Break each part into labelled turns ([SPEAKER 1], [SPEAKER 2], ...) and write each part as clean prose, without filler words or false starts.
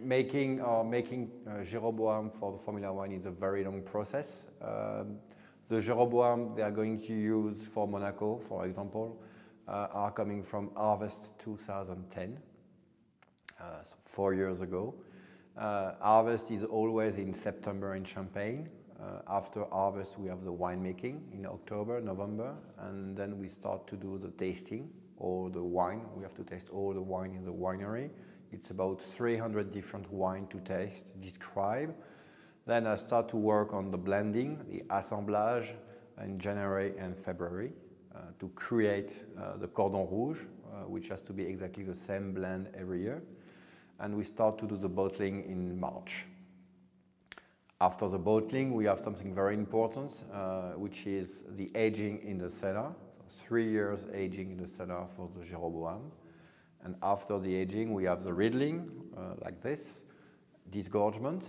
[SPEAKER 1] Making Jeroboam for the Formula One is a very long process. The Jeroboam they are going to use for Monaco, for example, are coming from Harvest 2010, so 4 years ago. Harvest is always in September in Champagne. After harvest, we have the winemaking in October, November, and then we start to do the tasting, all the wine. We have to taste all the wine in the winery. It's about 300 different wine to taste, describe. Then I start to work on the blending, the assemblage in January and February to create the Cordon Rouge, which has to be exactly the same blend every year. And we start to do the bottling in March. After the bottling, we have something very important, which is the aging in the cellar. So 3 years aging in the cellar for the Jeroboam. And after the aging, we have the riddling, like this, disgorgement,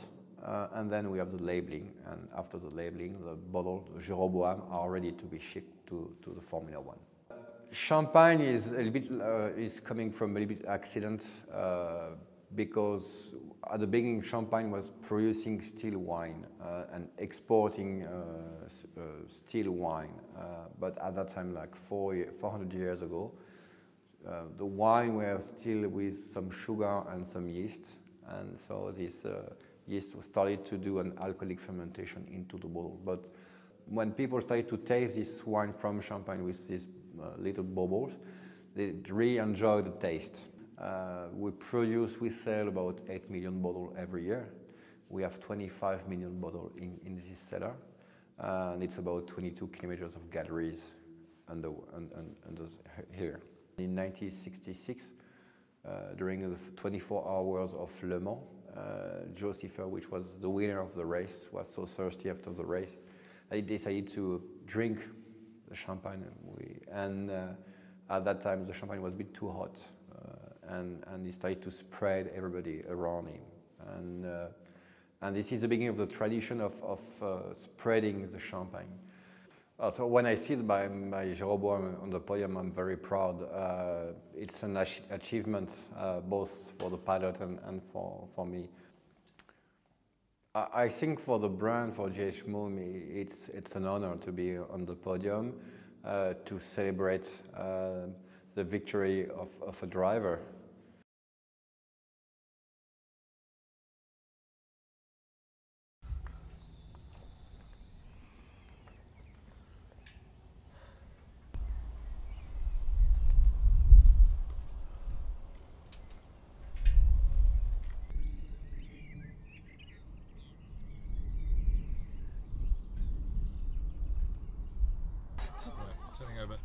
[SPEAKER 1] and then we have the labeling. And after the labeling, the bottle, the Jeroboam, are ready to be shipped to the Formula One. Champagne is a little bit is coming from a little bit accident because at the beginning, Champagne was producing still wine and exporting still wine. But at that time, like 400 years ago, the wine were still with some sugar and some yeast. And so this yeast started to do an alcoholic fermentation into the bottle. But when people started to taste this wine from Champagne with these little bubbles, they really enjoy the taste. We sell about 8 million bottles every year. We have 25 million bottles in this cellar, and it's about 22 kilometers of galleries under here. In 1966, during the 24 hours of Le Mans, Joe Siffer, which was the winner of the race, was so thirsty after the race, he decided to drink the champagne. And at that time, the champagne was a bit too hot. And he started to spread everybody around him. And this is the beginning of the tradition of spreading the champagne. So when I see my Jeroboam on the podium, I'm very proud. It's an achievement both for the pilot and for me. I think for the brand, for G.H.MUMM, it's an honor to be on the podium to celebrate the victory of a driver.
[SPEAKER 2] Turning over.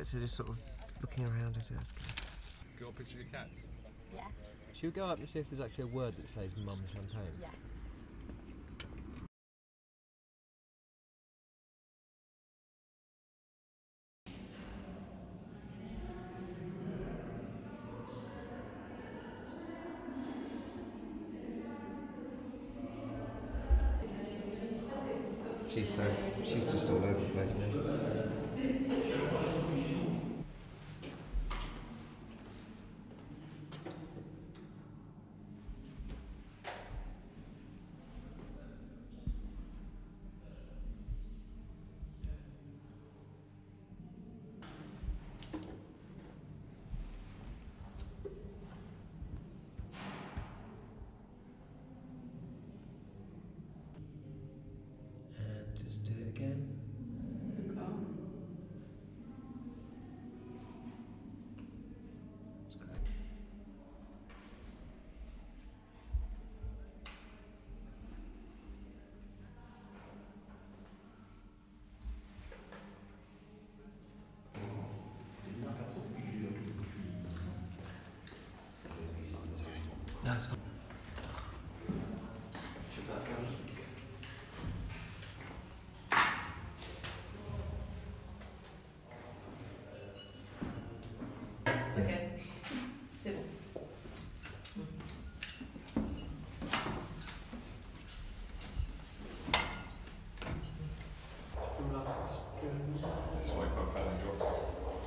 [SPEAKER 3] So just sort of looking around at it.
[SPEAKER 2] Got a picture of your cats?
[SPEAKER 4] Yeah.
[SPEAKER 3] Should we go up and see if there's actually a word that says MUMM Champagne?
[SPEAKER 4] Yes.
[SPEAKER 3] She's just all over the place now. And just do it again. That's fine.
[SPEAKER 4] Ok, c'est bon.
[SPEAKER 2] That's why I quite fell in job.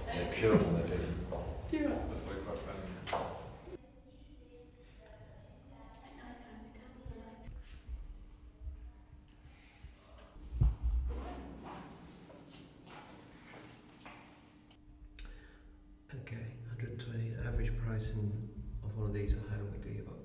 [SPEAKER 5] Yeah, pure on the day.
[SPEAKER 2] That's why I quite fell in.
[SPEAKER 3] Okay, 120. Average price of one of these at home would be about.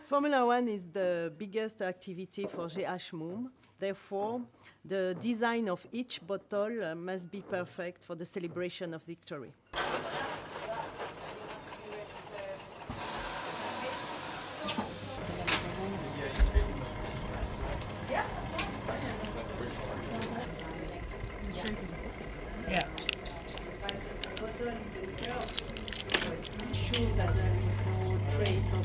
[SPEAKER 4] Formula One is the biggest activity for G.H.MUMM. Therefore, the design of each bottle must be perfect for the celebration of victory. Yeah. Sure that there is no trace of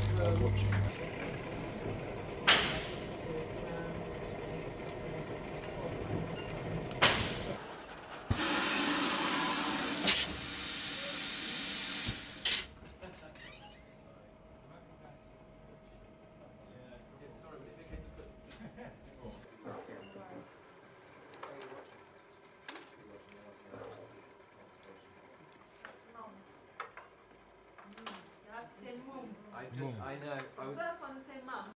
[SPEAKER 3] I know.
[SPEAKER 4] First one to say mum.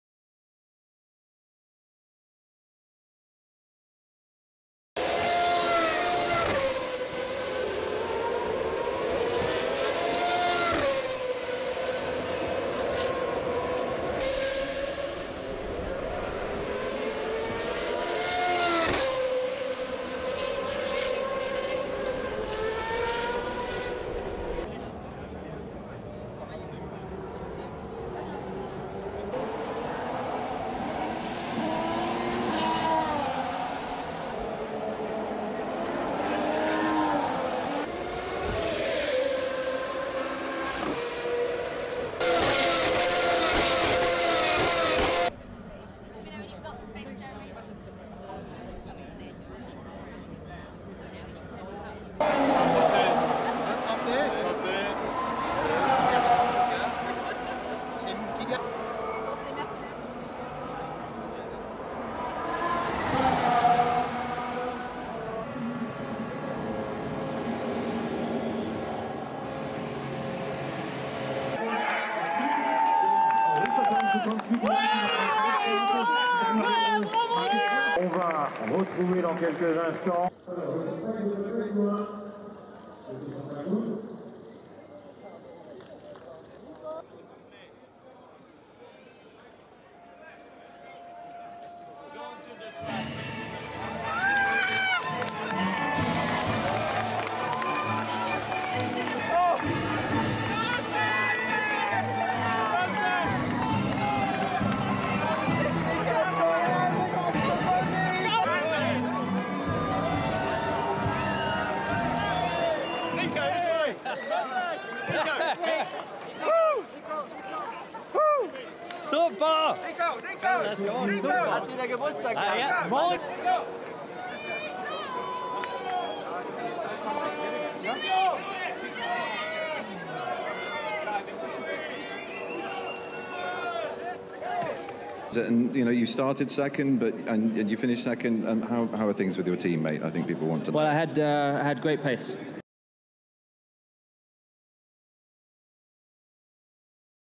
[SPEAKER 6] On va retrouver dans quelques instants.
[SPEAKER 7] Super! Nico! Hast du wieder Geburtstag gehabt? Morgen!
[SPEAKER 8] And you know, you started second, and you finished second. How are things with your teammate? I think people want to know.
[SPEAKER 7] Well, I had great pace.